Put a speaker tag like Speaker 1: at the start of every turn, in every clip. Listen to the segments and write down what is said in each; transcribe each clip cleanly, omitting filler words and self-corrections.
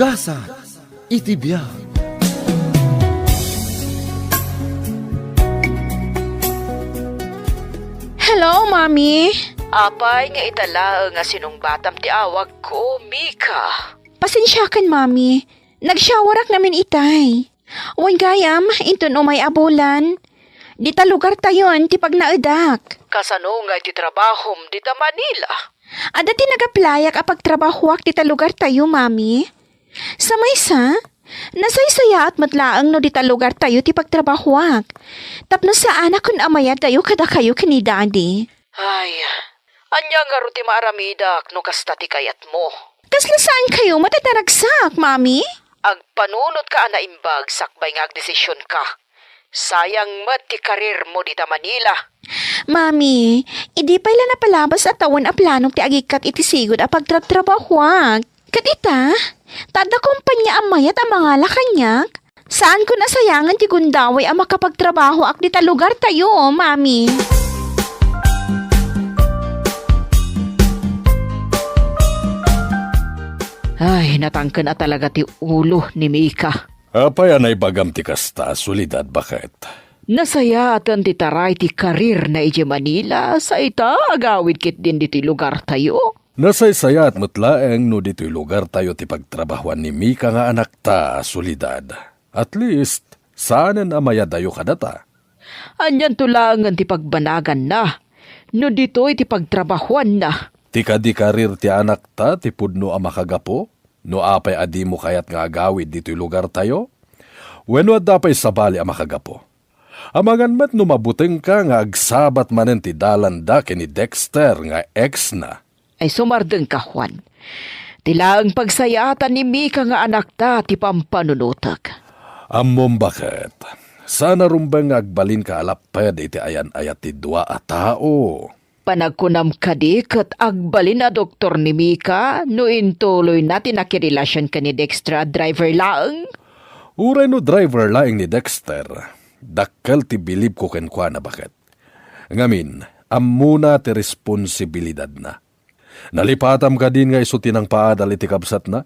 Speaker 1: Gasa, itibiyag.
Speaker 2: Hello, Mami.
Speaker 3: Apay nga itala nga sinungbatam ti awag ko, Mika.
Speaker 2: Pasensyakan, Mami. Nagsyawarak namin itay. Wan gayam, inton umay abulan. Dita lugar tayon, ti pag naedak.
Speaker 3: Kasano nga iti trabahom dita Manila.
Speaker 2: Ada ti nagaplayak apag trabahuak dita lugar tayo, Mami. Sa maysa, nasaysaya at matlaang no dita lugar tayo ti pagtrabahuak. Tapno sa anak kun amaya tayo kada kayo kani Daddy.
Speaker 3: Ay, anya nga ruti maaramidak no kasta ti kayat mo.
Speaker 2: Kasla saan kayo matataragsak, Mami?
Speaker 3: Agpanunod ka ana imbag sakbay nga agdesisyon ka. Sayang mat ti karir mo dita Manila.
Speaker 2: Mami, idi pa ila napalabas at tawon a planong ti agikat iti sigod a pagtratrabahuak. Katita, tada kumpanya amayat ang mga lakanyak. Saan ko nasayangan ti gundaway ang makapagtrabaho ak dita lugar tayo, Mami?
Speaker 3: Ay, natangken na talaga ti ulo ni Mika.
Speaker 4: Apay anay bagam ti kasta, solidad bakit?
Speaker 3: Nasaya atan ti taray ti karir na iti Manila sa ita agawid kit din diti lugar tayo.
Speaker 4: Nasaysaya at mutlaeng no dito'y lugar tayo ti pagtrabahuan ni Mika nga anak ta, solidad. At least, saanan amaya dayo kadata?
Speaker 3: Anyan tulangan ti pagbanagan na. No dito'y ti pagtrabahuan na.
Speaker 4: Ti kadi karir ti anak ta, ti pudno ang makagapo? No apay adi mo kayat nga agawid dito'y lugar tayo? Wenno at dapay sabali ang makagapo. Amangan mat no mabuteng ka nga agsabat manen ti dalanda kini Dexter nga ex na.
Speaker 3: Ay sumardeng ka, Juan. Tilaang pagsayatan ni Mika nga anak ta ti pampanunutak.
Speaker 4: Amom bakit? Sana rumbang agbalin ka alapad iti ayan-ayat ti dua a tao.
Speaker 3: Panagkunam kadikat agbalin na doktor ni Mika no intuloy natin nakirelasyon ka ni Dexter driver laang.
Speaker 4: Uray no driver laing ni Dexter. Dakkel ti bilib ko kenkwa na bakit. Ngamin, amuna ti responsibilidad na. Nalipatam ka din nga isuti ng paadal iti kabsat na?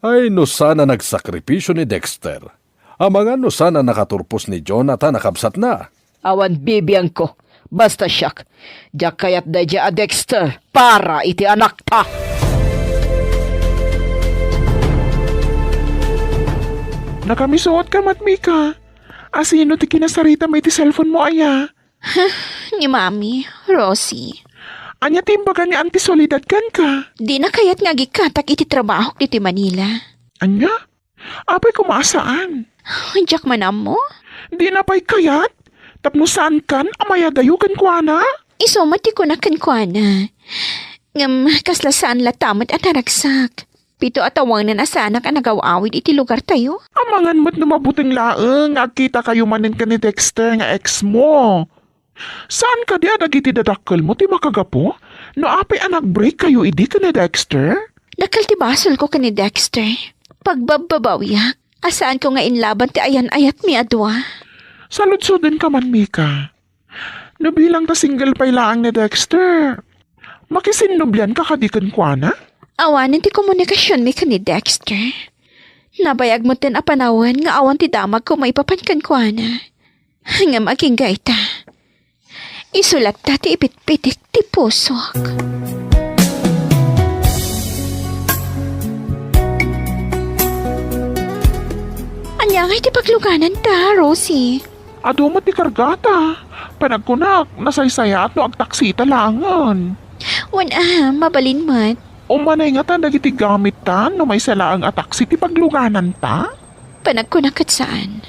Speaker 4: Ay no sana nagsakripisyo ni Dexter. Amangan no sana nakaturpos ni Jonathan nakabsat na.
Speaker 3: Awan bibiyang ko. Basta siyak. Diyak kayat da a Dexter para iti anak ta.
Speaker 5: Nakamisuot ka, Matmika. Asino ti kinasarita may ti cellphone mo, aya?
Speaker 2: Ni Mami, Rosie.
Speaker 5: Anya timbagan ni Auntie Solidad kan ka?
Speaker 2: Di na kayat nga gikatak iti trabaho diti Manila.
Speaker 5: Anya? Apay kumasaan?
Speaker 2: Diyak manam mo?
Speaker 5: Di na pa'y kayat? Tapno saan kan amaya dayo kan kuana?
Speaker 2: Isomati ko na kankwana. Kasla saan latamat at naragsak. Pito at awanan asanak ang nagawawid iti lugar tayo.
Speaker 5: Amangan mo't numabuting laeng, agkita kayo manin ka ni Dexter nga ex mo. Saan ka di adagiti dadakkel mo ti makagapo? No apay anak break kayo idi ka ni Dexter?
Speaker 2: Dakal ti basol ko ka ni Dexter. Pagbababawyak, asaan ko nga inlaban ti ayan-ayat mi adwa.
Speaker 5: Saludsudin ka man, Mika. No bilang ta single pay laang ni Dexter. Makisinubyan ka kadikan kwa na?
Speaker 2: Awanin ti komunikasyon mi ka ni Dexter. Nabayag mo tin apanawan nga awan ti damag ko maipapankan kwa na. Nga maging gaita. Isulat ta ti ipitpitik ti pusok. Anya nga iti pagluganan ta, Rosie.
Speaker 5: Ado mo ti kargata. Panagkunak, nasaysaya at no agtaksita langan.
Speaker 2: Mabalin mat.
Speaker 5: Umanay nga ta dagiti gamit ta no may salaang ataksi ti pagluganan ta?
Speaker 2: Panagkunakat saan?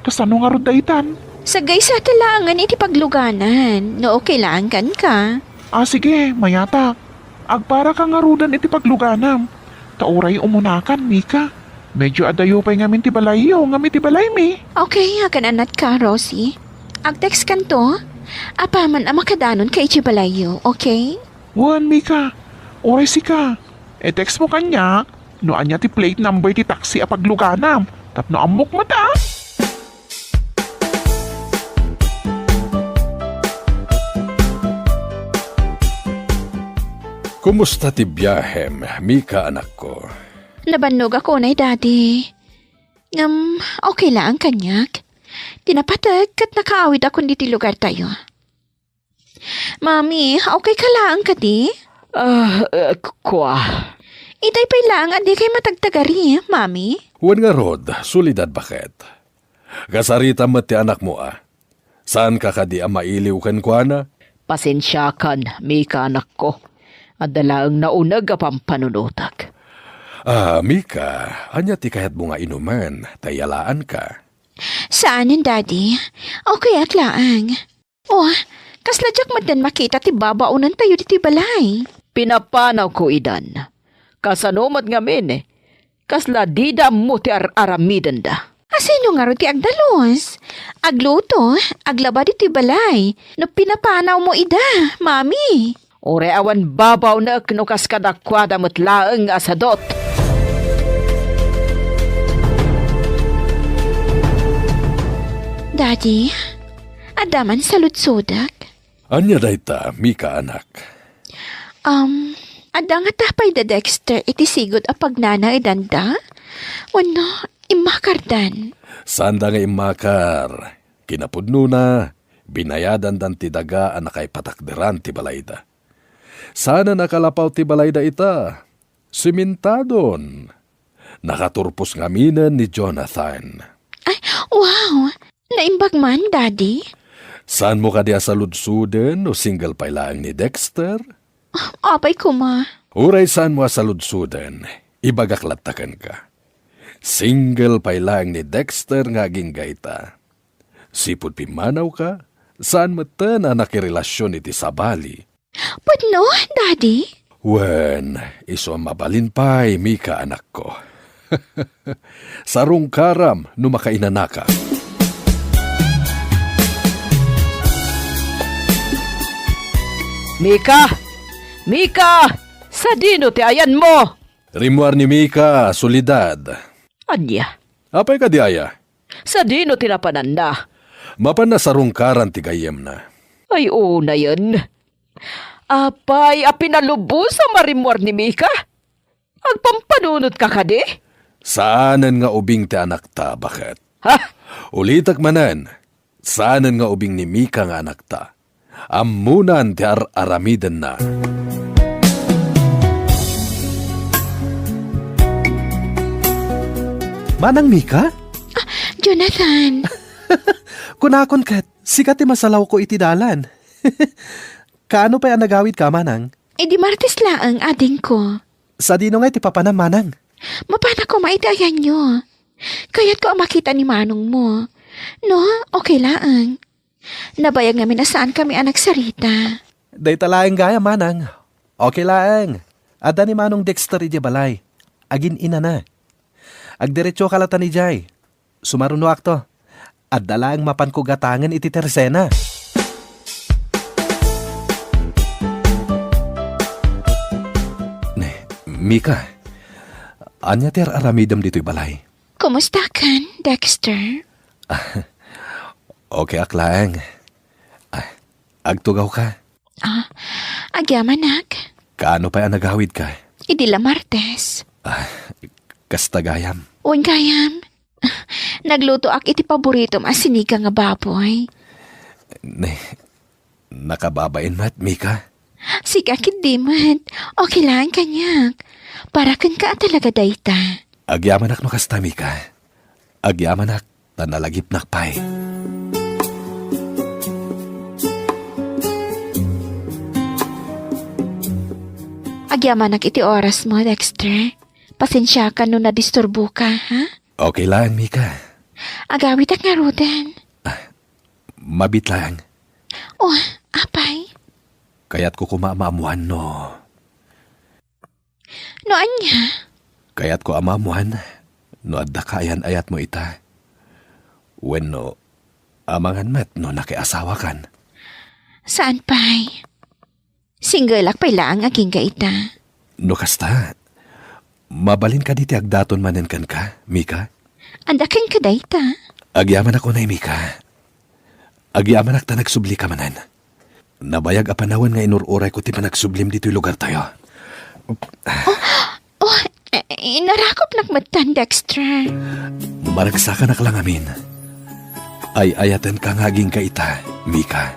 Speaker 5: Kasano nga rodaytan?
Speaker 2: Sagay sa talangan iti pagluganan. No kailangan ka.
Speaker 5: Sige, mayata. Agpara ka nga rudan iti pagluganam. Tauray umunakan, Mika. Medyo adayo pa'y ngamin ti balayo, ngamin ti balay mi.
Speaker 2: Okay, akananat ka, Rosie. Agtext kan to. Apaman ang makadanon kay iti balayo, okay?
Speaker 5: Wan, Mika. Oray si ka. Text mo kanya. No anya ti plate number ti taxi a pagluganam. Tapno amok mo ta.
Speaker 4: Kumusta ti biyahem, Mika anak ko?
Speaker 2: Nabannog ako na daddy. Okay lang kanyak. Tinapatag kat nakaawid ako dito lugar tayo. Mami, okay ka lang ka di?
Speaker 3: Kwa.
Speaker 2: Itay pa lang, adi kay matagtagari, mami.
Speaker 4: Huwag nga rod, solidad bakit? Kasarita mo ti anak mo Saan ka kadi mailiw kan kwa na?
Speaker 3: Pasensya kan, Mika anak ko. Adalaang naunag apang panunutag.
Speaker 4: Mika, anya ti kahit mo nga inuman, tayalaan ka.
Speaker 2: Saanin, daddy? Okay at laang. Kasladyak madan makita ti babaunan tayo diti balay.
Speaker 3: Pinapanaw ko idan. Kasanomat nga men Kasla dida mo ti aramidan da.
Speaker 2: Asino nga ro ti agdalos? Agluto, aglaba diti balay. No pinapanaw mo ida, mami.
Speaker 3: Ore awan babaw na knukas kadakwada mo't laeng asadot.
Speaker 2: Daddy, adaman sa lutsodak.
Speaker 4: Anya dayta, Mika anak.
Speaker 2: Ada nga tapay da Dexter iti sigod a pagnana idanda? Wano, imakardan.
Speaker 4: Sanda nga imakar, kinapudno na, binayadan dan ti daga ang nakay patakderan ti balayda. Sana nakalapaw ti balayda ita, simintadon. Nakaturpos nga minan ni Jonathan.
Speaker 2: Ay, wow! Naimbag man, Daddy?
Speaker 4: Saan mo ka diya sa ludsuden o single pa lang ni Dexter?
Speaker 2: Apay ko ma.
Speaker 4: Uray saan mo sa ludsuden, ibagaklatakan ka. Single pa lang ni Dexter nga ginggayta. Sipod pimanaw ka, saan mo na nakirelasyon iti sabali?
Speaker 2: But no, Daddy?
Speaker 4: Wen, iso mabalin pa'y, Mika anak ko. Sarong karam no makainanaka.
Speaker 3: Mika! Mika! Sa dino ti ayan mo!
Speaker 4: Rimuar ni Mika, solidad.
Speaker 3: Anya?
Speaker 4: Apay ka di aya?
Speaker 3: Sa dino tinapanan na?
Speaker 4: Mapan na sarong karan ti gayem na.
Speaker 3: Ay una yan. Apay, apinalubos sa marimuar ni Mika? Agpampanunot ka kadi?
Speaker 4: Saanan nga ubing ti anak ta, bakit?
Speaker 3: Ha?
Speaker 4: Ulitak manan, saanan nga ubing ni Mika nga anak ta? Amunan ti aramidan na.
Speaker 1: Manang Mika?
Speaker 2: Jonathan!
Speaker 1: Kunakon kat, sikat ti masalaw ko iti dalan. Kaano pa ang nagawid ka, Manang?
Speaker 2: Di martes laang ading ko.
Speaker 1: Sa dino nga iti papanam, Manang.
Speaker 2: Mapana ko maitayan nyo. Kaya't ko ang makita ni Manong mo. No, okay laang. Nabayag namin na saan kami anak sarita.
Speaker 1: Day talaeng gaya, Manang. Okay laang. Ada ni Manong Dexter iti balay. Agin ina na. Agdiretso kalata ni Jay. Sumaruno akto. At dalang mapan ko gatangan iti tersena.
Speaker 4: Mika, anya ti aramidam dito'y balay?
Speaker 2: Kumusta kan, Dexter?
Speaker 4: Okay aklaang. Agtugaw ka.
Speaker 2: Agyamanak.
Speaker 4: Kaano pa ang nagawid ka?
Speaker 2: Idila martes.
Speaker 4: Kastagayam.
Speaker 2: Uwan kayam. Nagluto ak iti paborito asiniga nga baboy.
Speaker 4: Nakababain mat, Mika?
Speaker 2: Sikakit di mat. Okay lang kanyak. Para kan ka talaga dayta.
Speaker 4: Agyamanak no kasta, Mika. Agyamanak, tanalagip nakpay.
Speaker 2: Agyamanak iti oras mo, Dexter. Pasensya ka no nadisturbo ka, ha?
Speaker 4: Okay lang, Mika.
Speaker 2: Agawit ak nga rodan.
Speaker 4: Mabit lang.
Speaker 2: Oh, apay.
Speaker 4: Kaya't ko kumamaamuhan, no.
Speaker 2: No anya?
Speaker 4: Kaya't ko amamuhan, no adda kayan ayat mo ita. When no, amangan met no nakiasawa kan.
Speaker 2: Saan pay? Single ak pay lang aging gaita.
Speaker 4: No kasta, mabalin ka diti agdaton manen kan ka, Mika?
Speaker 2: Andaking ka dayta.
Speaker 4: Agyaman ako na, Mika. Agyaman ak ta nagsubli ka manan. Nabayag apanawan nga inururay ko ti panagsublim dito'y lugar tayo.
Speaker 2: Oh, Narakop nakmatan, Dexter.
Speaker 1: Maragsa ka na lang amin. Ay ayatan ka ngaging kaita, Mika.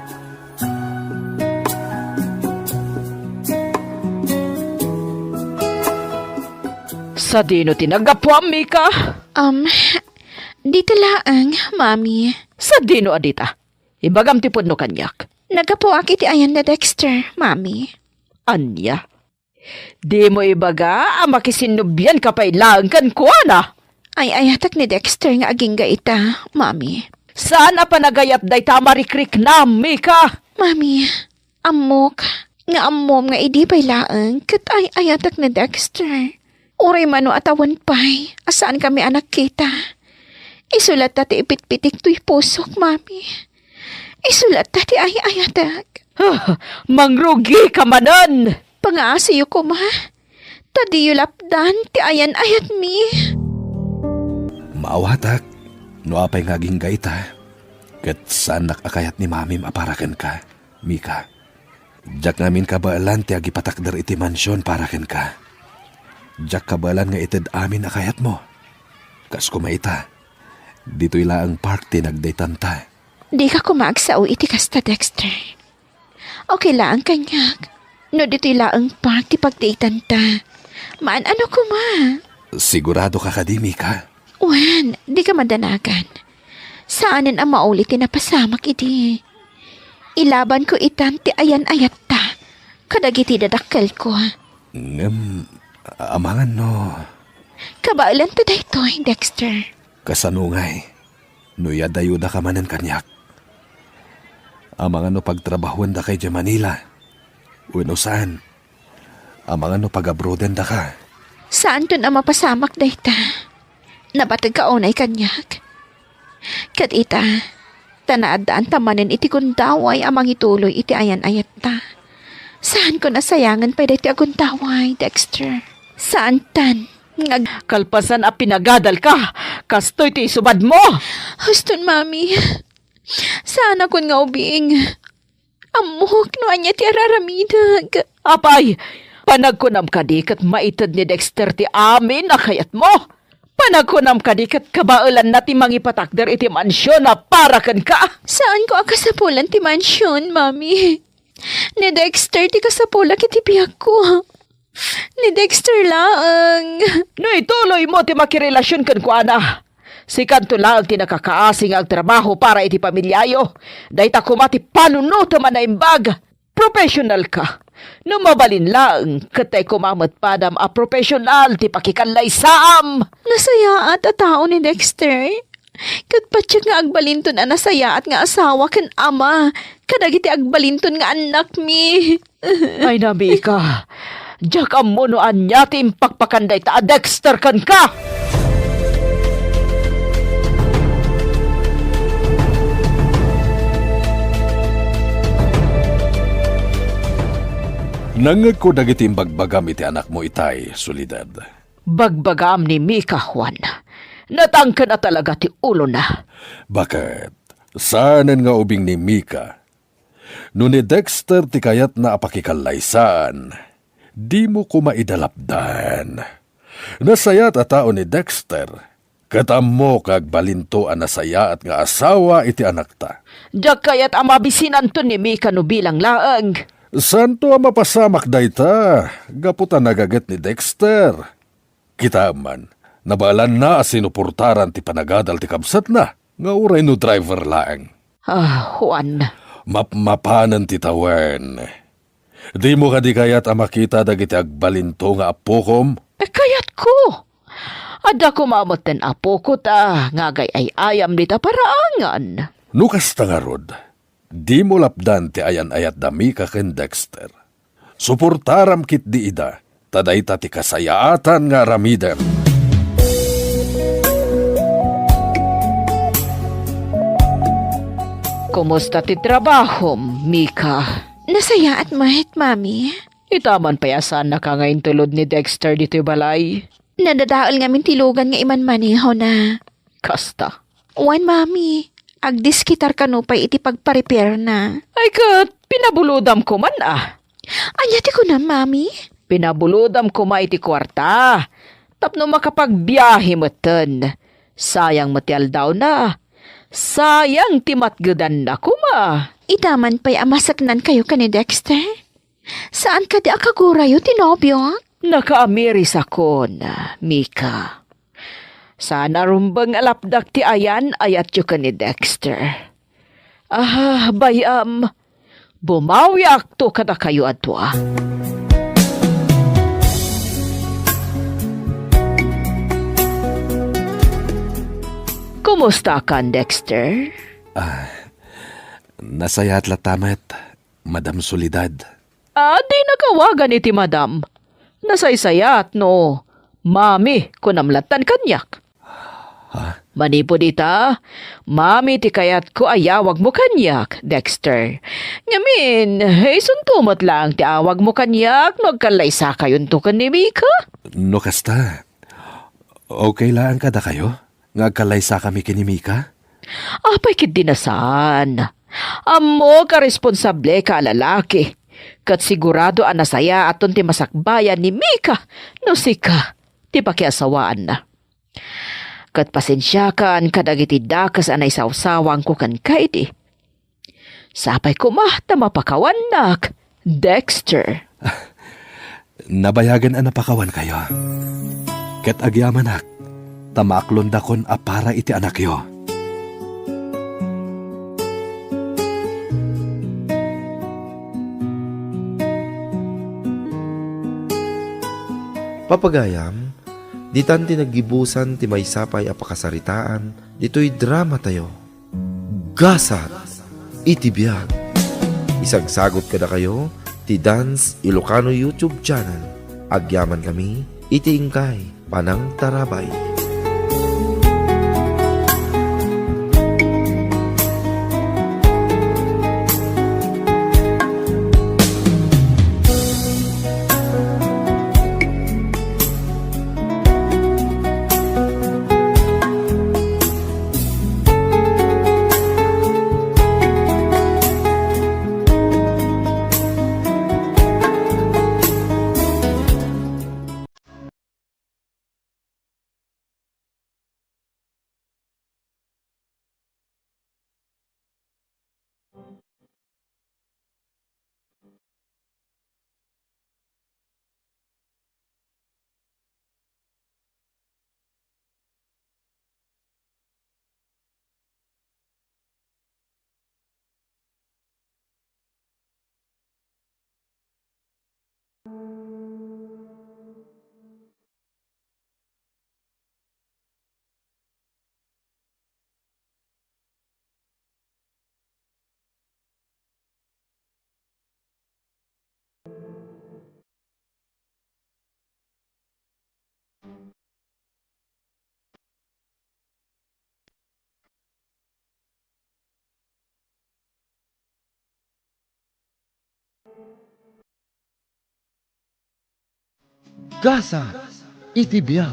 Speaker 3: Sa dino tinagapwam, Mika?
Speaker 2: Dito laang, Mami.
Speaker 3: Sa dino adita? Ibagam tipod no kanyak.
Speaker 2: Nagapuak iti ayan na Dexter, Mami.
Speaker 3: Anya? Di mo ibaga, makisinubyan ka pa ilang kan kuana.
Speaker 2: Ay ayatak ni Dexter nga aging gaita, Mami.
Speaker 3: Saan pa nagayat day tamarikrik na, Mika?
Speaker 2: Mami, amok. Nga amom nga idi pa'y laang, kat ay ayatak ni Dexter. Uray mano atawan pa'y, asaan kami anak kita. Isulat tati ipit-pitik to'y pusok, Mami. Isulat tati ay ayatak.
Speaker 3: Mangrugi ka manan!
Speaker 2: Pangaasiyo ko, ma. Tadiyo lapdan, ti ayan ayat mi.
Speaker 1: Maawatak, no apay ngaging gaita. Kat saan nakakayat ni Mami maparakan ka, Mika. Jak ngamin kabaalan ti agipatakder iti mansyon parakan ka. Jak kabalan nga ited amin akayat mo. Kas kumaita, dito'y laang party nagdaytanta.
Speaker 2: Di ka kumagsao iti kasta, Dexter. Okay lang kanyak. No dito'y laang party pagdaytan ta. Maan ano ko, ma?
Speaker 1: Sigurado ka di, Mika.
Speaker 2: Wan, di ka madanagan. Saanin ang maulit napasamak iti. Ilaban ko itan ti ayan ayat ta. Kadagiti dadakkel ko.
Speaker 1: Amangan no.
Speaker 2: Kabailan to daytoy, Dexter.
Speaker 1: Kasanungay, no yadayuda ka manan kanyak. Amangan no pagtrabahuan da kay di Manila. Uno saan? Amangan no pag-abroadan da ka.
Speaker 2: Saan to na mapasamak dayta? Nabatag ka onay kanyak. Kat ita, tanaadaan tamanin iti kuntaway amang ituloy iti ayan ayat ta. Saan ko nasayangan pa iti aguntaway, Dexter? Saan tan?
Speaker 3: Kalpasan a pinagadal ka, kastoy ti isubad mo!
Speaker 2: Huston, Mami. Saan ako nga ubing? Amok no anya ti araramidag.
Speaker 3: Apay, panagkunam ka di kat maitad ni Dexter ti amin na kayat mo. Panagkunam ka di kat kabailan na ti mangipatakder iti mansyon na para kan ka.
Speaker 2: Saan ko akasapulan ti mansyon, Mami? Ni Dexter ti kasapulak iti biyak ko. Ni Dexter lang.
Speaker 3: No ituloy mo ti makirelasyon kan kuana. Si kanto lang ti nakakaasing ang trabaho para iti pamilyayo. Dahi ta kumati panunuto man na imbag. Professional ka. No mabalin lang, katay kumamat padam a professional ti pakikanlay saam.
Speaker 2: Nasaya at tao ni Dexter. Kat patsyak nga agbalinton a nasaya at nga asawa kan ama. Kadagiti agbalinton nga anak mi.
Speaker 3: Ay nabi ka. Diyak ang munuan niya ti impakpakanday ta a Dexter kan ka.
Speaker 4: Nangag ko dagiti bagbagam iti anak mo itay, Solidad.
Speaker 3: Bagbagam ni Mika, Juan. Natangka na talaga ti ulo na.
Speaker 4: Bakit? Saanan nga ubing ni Mika? No ni Dexter ti kayat na apakikalaysaan, di mo ko maidalapdan. Nasayat a tao ni Dexter, katam mo kag balinto a nasaya at nga asawa iti anak ta.
Speaker 3: Diyak kayat ang mabisinan to ni Mika no bilang laang.
Speaker 4: Santo ang mapasamak dayta, gaputan nagagat ni Dexter. Kita man, nabalan na sinuportaran ti panagadal ti kabsat na, nga uray no driver laang.
Speaker 3: Juan.
Speaker 4: Mapmapanan ti tawen. Di mo kadi kayat ang makita dagiti agbalinto nga apokom?
Speaker 3: Kayat ko. Ada kumamot ten apo ko ta, ngagay ay ayam dita paraangan.
Speaker 4: Nukas tangarod, di mo lapdan ti ayan-ayat dami ka ken Dexter. Suportaram kit di ida, taday ta ti kasayaatan nga ramidem.
Speaker 3: Kumusta ti trabaho, Mika?
Speaker 2: Nasaya at mahit, Mami.
Speaker 3: Itaman payasan na ka ngayon tulod ni Dexter dito balay.
Speaker 2: Nadadaol nga tilugan nga iman maniho na.
Speaker 3: Kasta.
Speaker 2: Wan, Mami. Agdiskitar ka no pa'y iti pagpa-repair na.
Speaker 3: Ay kat, pinabulodam ko man ah.
Speaker 2: Anya ti ko na, Mami?
Speaker 3: Pinabulodam ko ma iti kwarta. Tapno makapagbiyahe mo ten. Sayang matial daw na. Sayang timatgadan na kuma.
Speaker 2: Idaman pa'y amasaknan kayo ka ni Dexter? Saan ka di akagurayo, tinobyo?
Speaker 3: Naka-Ameris ako na, Mika. Sana rumbang alapdak ti ayan ayat yu ka ni Dexter. Bayam. Bumawi akto kada kayo ato ah. Kumusta ka, Dexter?
Speaker 1: Nasayat latamet, Madam Solidad.
Speaker 3: Di nakawagan iti madam. Nasaysayat no. Mami, kunamlatan kanyak. Manipo dita, mami ti kayat ko ayawag mo kanyak, Dexter. Ngamin, suntumot lang ti awag mo kanyak, nagkalaysa kayon to kan ni Mika.
Speaker 1: No kasta, okay lang kada kayo? Ngagkalaysa kami kinimika?
Speaker 3: Apay kit dinasan. Amo ka responsable ka lalaki. Kat sigurado anasaya aton ti masakbayan ni Mika no sika ti pakiasawaan na. Kat pasensya kan kadagiti dakas anay sawsawang ko kan kaidi. Sapay ko ta mapakawanak, Dexter.
Speaker 1: Nabayagan napakawan kayo. Ket agyamanak, tamaklon dakon para iti anak yo.
Speaker 6: Papagayam, ditan tinagibusan ti maysapay a pakasaritaan, dito'y drama tayo. Gasat, iti biyag. Isagsagot kada kayo, ti Dance Ilocano YouTube channel. Agyaman kami, iti ingkay, Panang Tarabay.
Speaker 7: Gasat, iti biyag.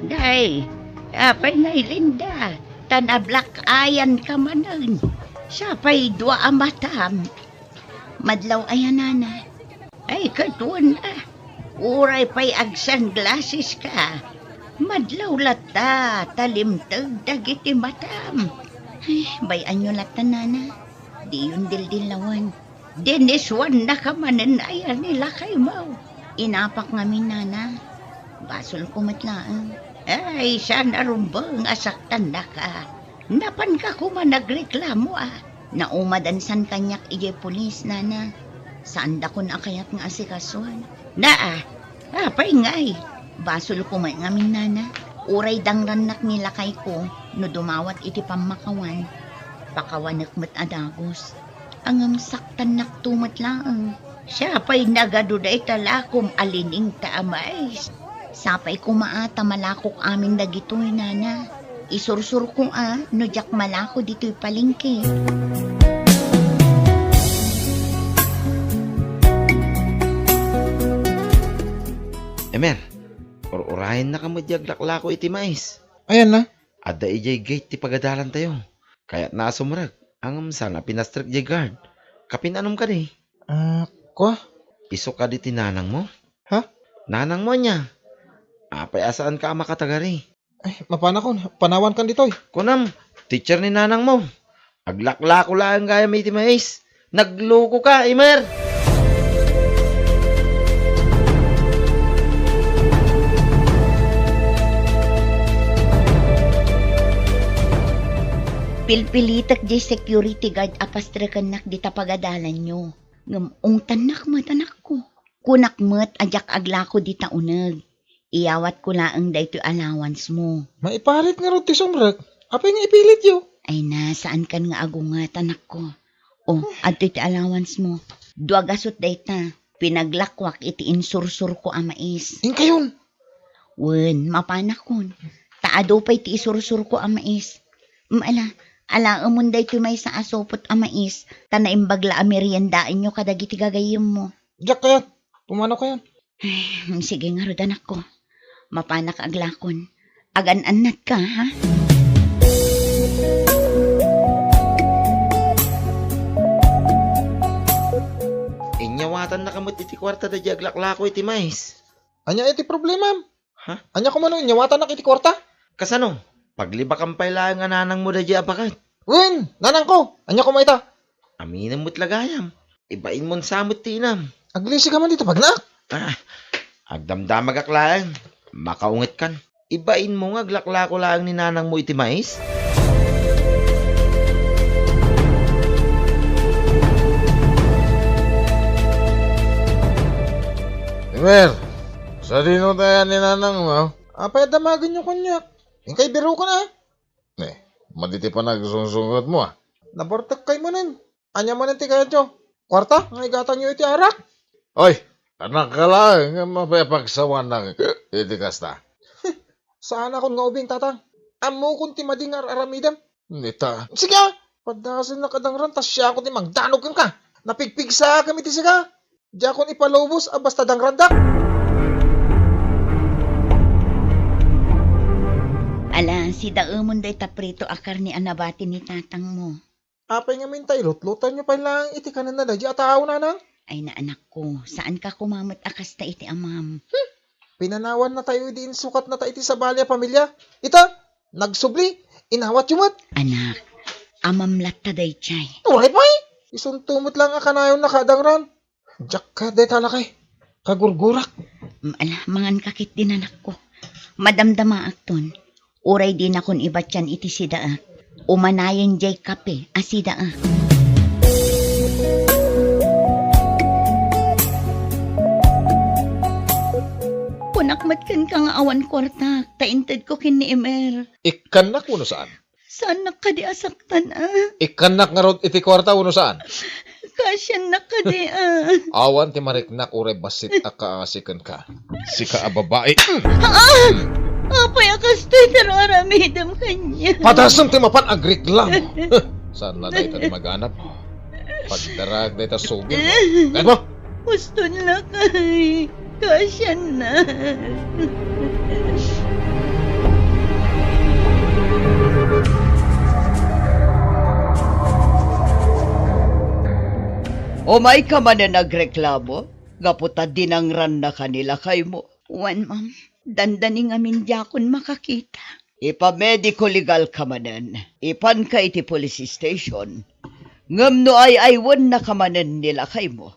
Speaker 8: Day, apay na Linda, tanablak ayan ka manan. Siya pa'y dua amatam. Madlaw ayan nana. Ay, katuan na. Uray pa'y agsan glasses ka. Madlaw lata, talimtag dagiti matam. Ay, bayan nyo lata nana. Di yun dildilawan. Diniswan na ka manan ayan nila kay Mau. Inapak ngamin nana. Basol ko matlaan. Ay, sana rumbang asaktan na ka. Napan ka kuma nagreklamo Naumadansan kanyak ije pulis, nana. Saan da ko na kayat nga asikasuan? Apay ngay. Basol ko may ngamin, nana. Uray dangranak nila kay ko, no dumawat iti pamakawan. Pakawanak mat adagos. Ang saktan naktumat lang. Siya pa'y nagaduday talakom alining taamay. Sapay ko maata malakok aming dagitoy, nana. Isursur ko no jak malako dito'y palingke.
Speaker 6: Emer, or-orahin na ka madyaglak lako iti mais.
Speaker 7: Ayan na,
Speaker 6: Ada ijay gate ti pagadalan tayo. Kaya't nasumrag. Ang sana pinastrek jay guard. Kapinanom ka di.
Speaker 7: Ko?
Speaker 6: Iso ka di tinanang mo?
Speaker 7: Ha?
Speaker 6: Nanang mo niya. Apay asaan ka makatagari.
Speaker 7: Ay, mapana ko. Panawan kan dito.
Speaker 6: Kunam, teacher ni nanang mo. Aglakla ko lang gaya may timais. Nagloko ka, Imer!
Speaker 8: Pilpilitak di security guard apastrakan nak di tapagadalan nyo. Ngam tanak mat anak ko. Kunak mat ajak agla ko di taunag. Iyawat ko laang dayto allowance mo.
Speaker 7: Maipalit nga ro ti sumrag. Apay nga ipilit yo.
Speaker 8: Ay na, saan kan nga agungat anak ko? O, adto iti allowance mo. Duagasot dayta. Pinaglakwak iti insursur ko amais.
Speaker 7: Yung kayon.
Speaker 8: Wen, mapanakon. Taado pa iti isursur ko amais. Ala amon dayto may sa asopot amais. Tanaimbagla ameriendaan nyo kadagiti gagayim mo.
Speaker 7: Diyak kayat. Pumano kayan.
Speaker 8: Sige nga rod anak ko. Mapanak aglakon. Agan-anat ka, ha?
Speaker 6: Inyawatan na kamot iti kwarta da jaglaklako iti mais.
Speaker 7: Anya iti problema.
Speaker 6: Ha?
Speaker 7: Anya ko mano nyawatan na kiti kwarta.
Speaker 6: Kasano? Paglibak ang pailaan nga nanang mo da apakat.
Speaker 7: Win, nanang ko. Anya ko maita.
Speaker 6: Aminan mo't lagayam. Ibain mon samot tinam.
Speaker 7: Aglisi ka man dito pagnak.
Speaker 6: Agdamdamag aklaan. Makaungit kan. Ibain mo nga aglaklako lang ni nanang mo iti mais.
Speaker 7: Imer, sa dino tayo ni nanang mo. Apay damagan yung kunyak. Yung kay biro ka na. Maditi pa nagsunsungot mo Nabortek kay mo nun. Anya mo nun ti kaya tiyo. Kwarta, ang igatang nyo iti arak. Oy, anak ka lang. Mapapagsawan ng iti kasta. Saan akong nga ubing tatang? Amo kong ti madingar aramidam. Nita. Sige padasin na kadangran, tas siya ako ti magdanog ka. Napigpig sa kami ti siga. Diya kon ipalubos, basta dangrandak.
Speaker 8: Ala, si daumon day taprito akar ni anabati ni tatang mo.
Speaker 7: Apay nga mintay, lutlutan nyo pa lang iti kanan na dadya at nanang.
Speaker 8: Ay na anak ko, saan ka kumamot akas ta iti amam?
Speaker 7: Pinanawan na tayo diin sukat na ta iti sa balya pamilya. Ita, nagsubli, inawat yumat.
Speaker 8: Anak, amam latta day chay.
Speaker 7: Uray pa'y, isuntumot lang akanayon na kadangran. Diyak ka, day talakay. Kagurgurak.
Speaker 8: Ala, mangan kakit din anak ko. Madamdama akton. Uray din akon ibatyan iti sidaa. Umanayon jay kape, asidaa. Punakmat kan ka nga awan kwarta. Taintad ko kin ni Emer.
Speaker 7: Ikanak uno saan?
Speaker 8: Saan nakadi asaktan
Speaker 7: Ikanak nga rod iti kwarta uno saan?
Speaker 8: Kasyan nakadi
Speaker 7: Awan ti mariknak uray basit akaasikan ka. Sika a babae.
Speaker 8: Apay akas to'y tararamidam kanya.
Speaker 7: Patasam ti mapan agrik lang. Saan na dahi ta maganap? Pagdarag dahi ta sugin mo. Kahit mo?
Speaker 8: Gusto na kay. Kasyan na.
Speaker 3: O may ka man na nagreklamo? Gaputa dinangran na kanila kay mo.
Speaker 8: Wan, ma'am. Dandaning amin yakon makakita.
Speaker 3: Ipa-medico legal ka manan. Ipan ka iti police station. Ngam no ay aywan na kamanan nila kay mo.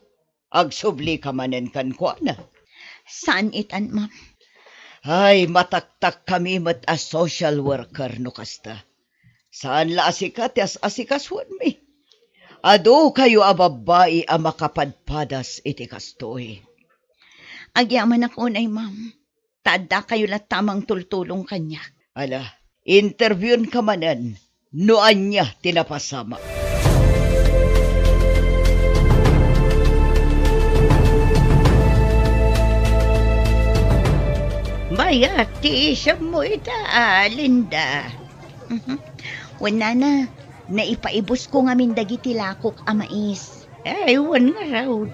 Speaker 3: Agsubli ka manan kan kwa na.
Speaker 8: Saan itan, ma'am?
Speaker 3: Ay, mataktak kami mat as social worker no kasta. Saan la asikat as asikaswan mi? Ado kayo a babae a makapadpadas iti kastoy.
Speaker 8: Agyaman ako na, ma'am. Tada kayo la tamang tultulong kanya.
Speaker 3: Ala, interviewin ka manan. Noan niya tinapasama.
Speaker 8: Bayat, tiisam mo ita, Linda. Wala na. Naipaibos ko nga min dagiti lakok amais. Ay, wan nga raw.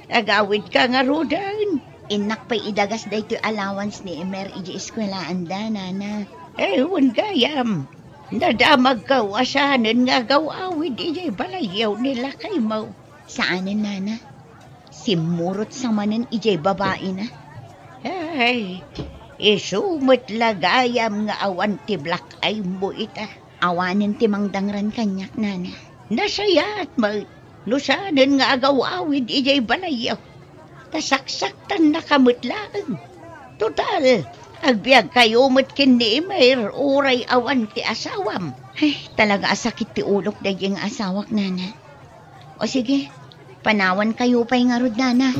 Speaker 8: Agawid ka nga rodan. Inak pa'y idagas da ito allowance ni Emer iji eskwelaan da, nana. Ewan gayam. Nadamag ka wasanan nga gawawid ijay balayaw nila kay mo.
Speaker 2: Saanan, nana? Simurot sa manan ijay babae na.
Speaker 8: Ay, isumot lagayam nga awan ti black ay mo ita.
Speaker 2: Awanin ti mangdangran kanyak, nana.
Speaker 8: Nasayat mo. Nusanan nga agawawid ijay balayaw. Tasaksaktan na kamutlaan. Total, agbiag kayo mo't kini Imer uray awan ti asawam.
Speaker 2: Ay, talaga asakit ti ulok daging asawak, nana. O sige, panawan kayo pa'y nga rod, nana.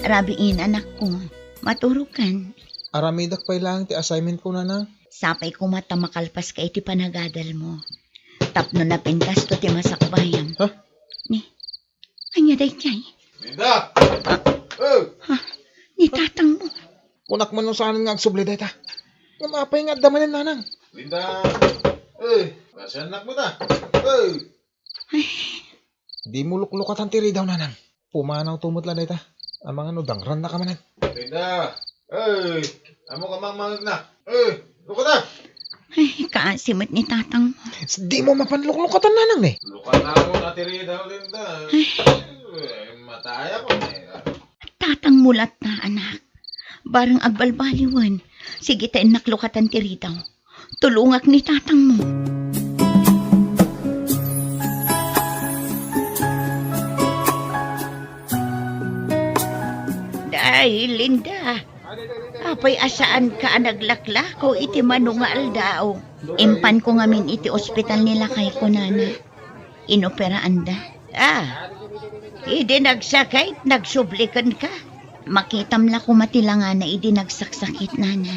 Speaker 2: Rabiin, anak ko. Maturukan.
Speaker 7: Aramidak pa lang ti assignment ko nanang.
Speaker 2: Sapay ko mata makalpas ka iti panagadal mo. Tapno na pintas to ti masakbayam.
Speaker 7: Ha?
Speaker 2: Ni, anya day kay?
Speaker 7: Linda! Oh!
Speaker 2: Ni tatang mo.
Speaker 7: Kunak man nung saan nga agsubli day ta. Nga mapay nga damanin nanang. Linda! Masanak mo ta. Di mo luklukatan tiri daw nanang. Pumanaw tumutla day ta. Ang mga nudangran na ka manan. Linda! Amo ka mang na. Lukot na!
Speaker 2: Ay, kaasimot ni tatang mo.
Speaker 7: Di mo mapanluklukatan nanang eh.
Speaker 9: Lukan na ako na tiri daw, Linda. Mataya ko na.
Speaker 2: Tatang mulat na, anak. Barang agbalbaliwan. Sige tayo naklukatan ti ritaw. Tulungak ni tatang mo.
Speaker 8: Dahil Linda, apay asaan ka naglaklako iti manungal daw.
Speaker 2: Impan ko ngamin iti ospital nila kay ko, nana. Inoperaan da.
Speaker 8: Hindi nagsakit, nagsublikan ka.
Speaker 2: Makitam la ko matila na idi nagsaksakit, nana.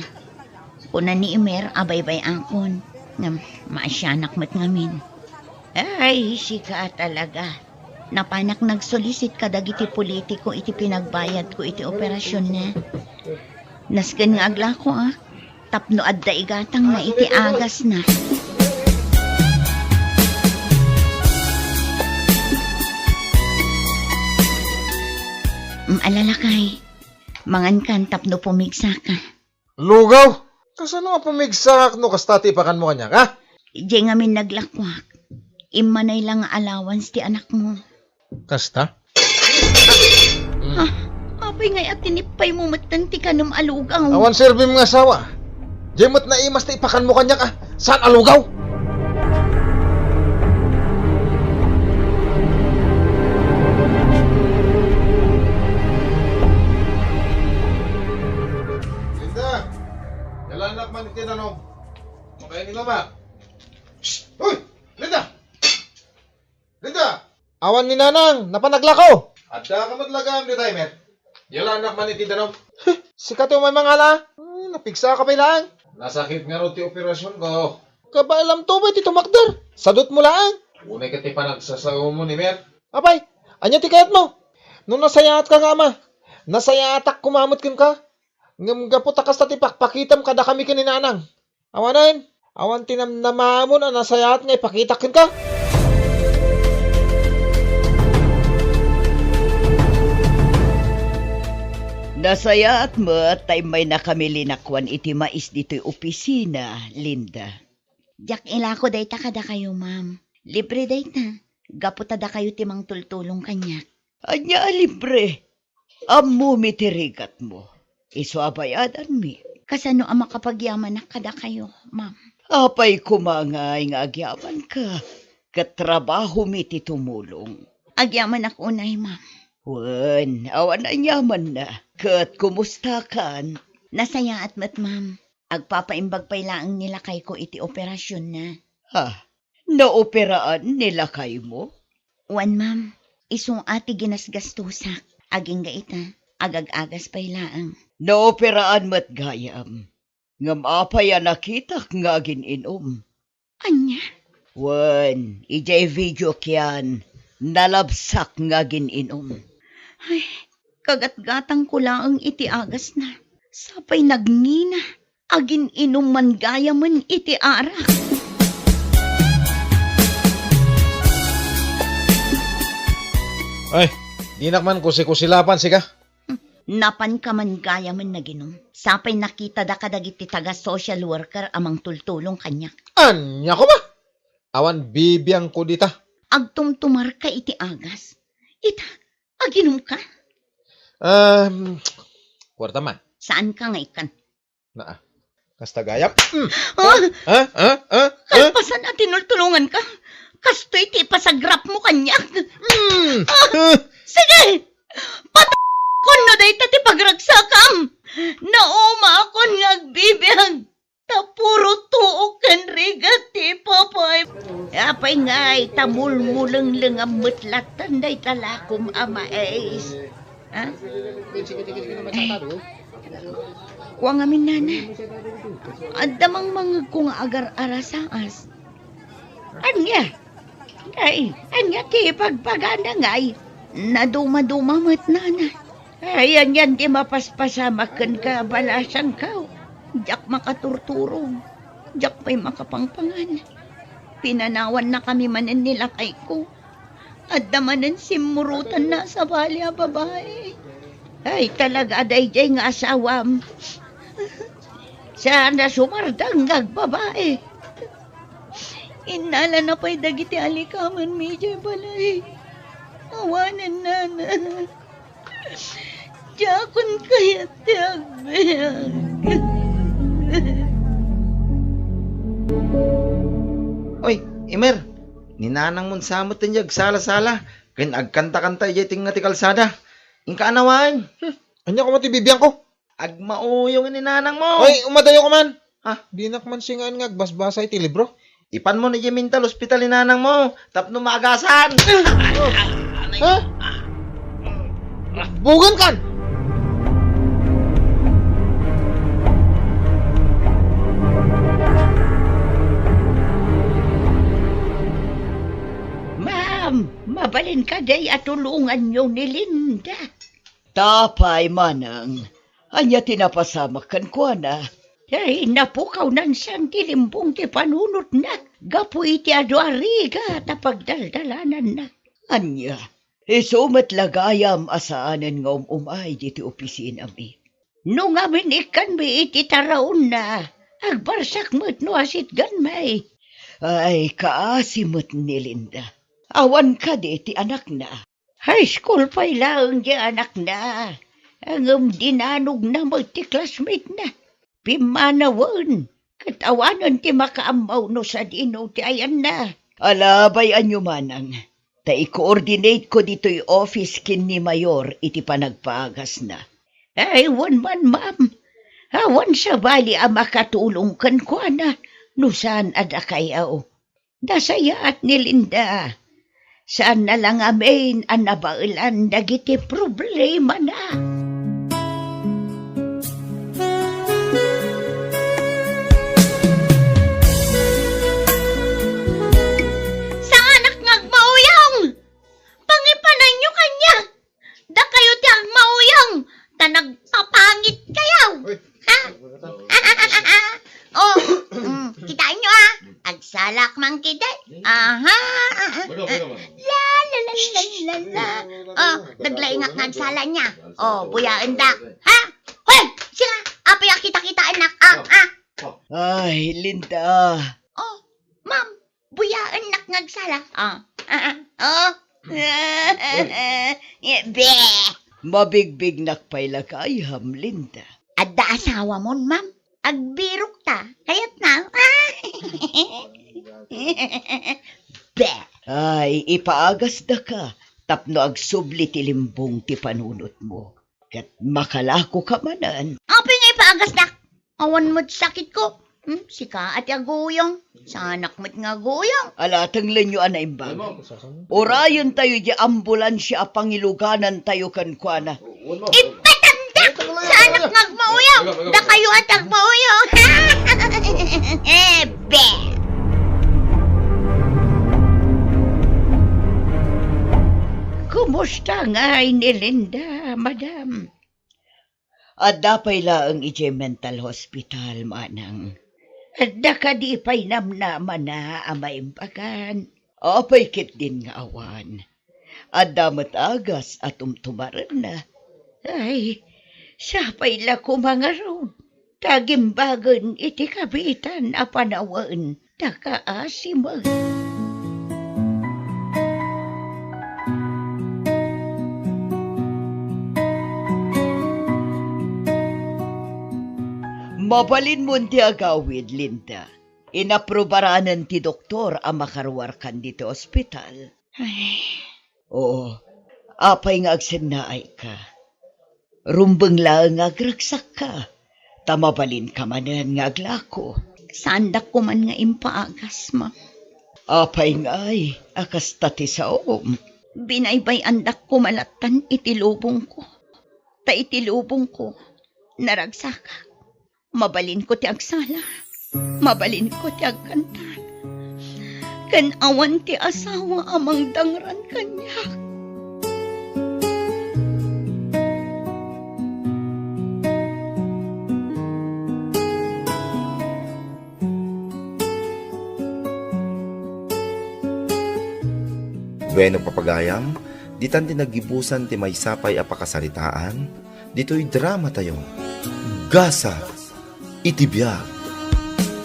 Speaker 2: Kuna ni Imer, abaybay angkon. Nga maasyanak mat ngamin.
Speaker 8: Ay, sika talaga.
Speaker 2: Napanak nagsolicit ka dagiti politiko iti pinagbayad ko iti operasyon na. Nasgan nga agla ko Tapno adda igatang na iti agas na. Alala kay, mangan kan tapno pumigsa ka.
Speaker 7: Lugaw? Kasano nga pumigsak no kastati pakan mo kanya, ha?
Speaker 2: Ije nga min naglakwak. Imanay lang nga allowance ti anak mo.
Speaker 7: Kasta?
Speaker 2: Apay ngay at tinipay mo matanti ka ng alugaw.
Speaker 7: Awan serbi mga asawa. Jemot na imas ti ipakan mo kanya, saan alugaw? Linda! Jalanak man itinanong. Makainin mo ba? Shhh! Uy! Linda! Linda! Awan ni Nanang, napanaglakaw! Adda ka matlagam di timer. Jalanak man itinanong. Sikat yung may mangala. Napigsa ka pa ilang.
Speaker 9: Nasakit nga ron ti operasyon ko.
Speaker 7: Kaba alam to ba ti tumakder? Sadot mo lang.
Speaker 9: Unay ka ti panagsasaw mo ni Mer.
Speaker 7: Apay, anya ti kayat mo? Nung nasayaat ka nga ama. Nasayaatak kumamot kin ka. Ngam gapo takas ta ti pakpakitam kada kami kin ni Nanang. Awanan, awan tinamnamamon ang nasayaat nga ipakitak kin ka.
Speaker 3: Nasayaat mo tay may nakamili na kwan iti mais dito'y opisina, Linda.
Speaker 2: Jak ilako day ta kada kayo, ma'am. Libre day ta. Gaputa da kayo timang tultulong kanya.
Speaker 3: Anya libre. Ammo mitirigat mo. Iso abayadan mi.
Speaker 2: Kasano ang makapagyaman na kada kayo, ma'am?
Speaker 3: Apay kumangay nga agyaman ka. Katrabaho mi ti tumulong.
Speaker 2: Agyaman ako unay, ma'am.
Speaker 3: Wan, awan na yaman na. Kat kumusta kan?
Speaker 2: Nasaya at mat, ma'am. Agpapaimbag pa'y laang nilakay ko iti operasyon na.
Speaker 3: Ha? Naoperaan nilakay mo?
Speaker 2: Wan, ma'am. Isong ati ginasgastusak. Aging gaita. Agag-agas pa'y laang.
Speaker 3: Naoperaan mo't gayam. Ngam apay nakitak nga gininom.
Speaker 2: Anya?
Speaker 3: Wan, ijay video kyan. Nalabsak nga gininom.
Speaker 2: Ay, kagat-gatang ko lang iti agas na. Sapay nagngina. Agin inuman gaya man iti arak.
Speaker 7: Ay, di nakman kusi-kusilapan si ka.
Speaker 8: Napan ka man gaya man naginom. Sapay nakita da kadagiti taga social worker amang tultulong kanya.
Speaker 7: Anya ko ba? Awan bibiyang ko dita.
Speaker 8: Agtumtumar ka iti agas. Ita, aginom ka?
Speaker 7: Kwarta man.
Speaker 8: Saan ka nga ikan?
Speaker 7: Naa. Kasta gayap.
Speaker 8: Kalpasan at tinultulungan ka. Kasto iti pasagrap mo kanya. Sige! Kon no day tati pagragsakam. Nauma akon nga agbibiyag. Tapuro tuok kan rigat ti papay. Apay ngay tamulmulang lang ang mutlatan day talakom ama ace. Ha? Kuwang amin nana. Adamang mga kung agar-ara sa as. Anya? Anya ti pagpagana ngay. Naduma-dumamat nana. Ayan yan di mapaspasamakan ka balasang kao. Diyak makaturturong. Diyak pa'y makapangpangan. Pinanawan na kami manan nila kay ko. At damanan simurutan na sa balya babae. Ay talaga aday nga asawam. Sana sumardang babae. Inala na pa'y dagiti alikaman medyo balay. Awanan na. Jakon kaya tiyagbayag.
Speaker 6: Oy, Imer, ninanang mon samot tinjag sala-sala. Ken agkanta-kanta ijay ting nga ti kalsada. Ingka anawan.
Speaker 7: Anya ko mati bibiyang ko.
Speaker 6: Agmauyong ninanang mo.
Speaker 7: Oy, umadayo ko man.
Speaker 6: Ha?
Speaker 7: Di nakman singaan nga agbasbasa iti libro.
Speaker 6: Ipan mo na ijay mental hospital ninanang mo. Tapno maagasan.
Speaker 7: Ha? Bugan kan!
Speaker 8: Ma'am, mabalin ka day at tulungan niyo ni Linda.
Speaker 3: Tapay manang. Anya tinapasamakan ko na.
Speaker 8: Ay, napukaw nan siyang tilimbong ti panunot na. Gapu iti aduariga tapagdaldalanan na.
Speaker 3: Anya. Isumat lagayam asaanan nga umay diti opisina mi.
Speaker 8: Nung amin ikan mi iti taraon na. Agbarsak mo't no asit ganmay.
Speaker 3: Ay, kaasimot ni Linda. Awan ka di ti anak na.
Speaker 8: High school pa'y lang di anak na. Ang dinanog na ti classmate na. Pimanawan. Katawanan ti makaamaw no sa dino ti ayan na.
Speaker 3: Alabay anyo manang. Ta i-coordinate ko dito'y office kin ni Mayor iti panagpagas na.
Speaker 8: Ay, wan man, ma'am. Awan sa bali ang makatulong kan ko na. Nusan ada kayaw. Dasaya at ni Linda. Saan na lang amin ang nabailan dagiti problema na. Sa anak ngagmauyang! Pangipanan nyo kanya! Da kayo ti agmauyang! Ta nagpapangit kayaw! Ha? Oh, kitain nyo agsalak man kita. Aha. La. Oh, naglaingak nagsala niya. Oh, buyaan da. Ha? Hoy, sila, apa yung kita-kita anak?
Speaker 3: Ay, Linda.
Speaker 8: Oh, ma'am, buyaan nak nagsala. Oh. Be.
Speaker 3: Mabigbig nakpailakayham, Linda.
Speaker 8: Adda asawa mo, ma'am. Agbirok ta. Kayat na. Be.
Speaker 3: Ay, ipaagas da ka. Tapno agsubli ti limbong ti panunot mo. Kat makalako ka manan.
Speaker 8: Apa nga ipaagas na? Awan mo't sakit ko. Sika at aguyong. Sa anak mo't nga guyong.
Speaker 3: Alatang lenyo ana imbag. Orayon tayo di ambulansya pangiluganan tayo kan kuana.
Speaker 8: Ipatanda! Sa anak nga agmauyong. Da kayo at agmauyong. Be. Kumusta nga ni Linda, madam?
Speaker 3: Adda pay laang ije mental hospital, manang.
Speaker 8: Adda ka di pa'y namnaman na amaimbagan.
Speaker 3: Apay kit din nga awan.
Speaker 8: Adamat agas at umtumaran na. Ay, siya pa'y lako mga ron. Tagimbagan iti kabitan a panawaan. Takaasimag. Mabalin mo ti agawid, Linda. Inaprobaranan ti doktor ang makarwarkan dito ospital.
Speaker 2: Ay,
Speaker 8: Oo, apay nga agsennaay ka. Rumbeng lang nga agragsak ka. Tamabalin ka manan nga aglako.
Speaker 2: sandak ko man nga impaagas, ma.
Speaker 8: Apay nga'y, akas tati sa om.
Speaker 2: Binaybay andak ko malatan itilubong ko. Ta itilubong ko, naragsaka. Mabalin ko ti agsala. Mabalin ko ti agkantan. Kan awan ti asawa amang dangran kanya.
Speaker 6: Bueno papagayam, ditan tinagibusan ti may sapay apakasaritaan, dito'y drama tayo. Gasa, itibiyag.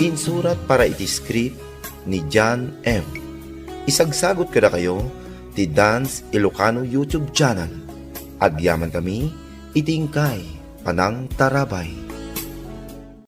Speaker 6: Insurat para iti script ni John M. Isagsagot kada kayo ti Dance Ilocano YouTube channel. Agyaman kami, itingkay, panang tarabay.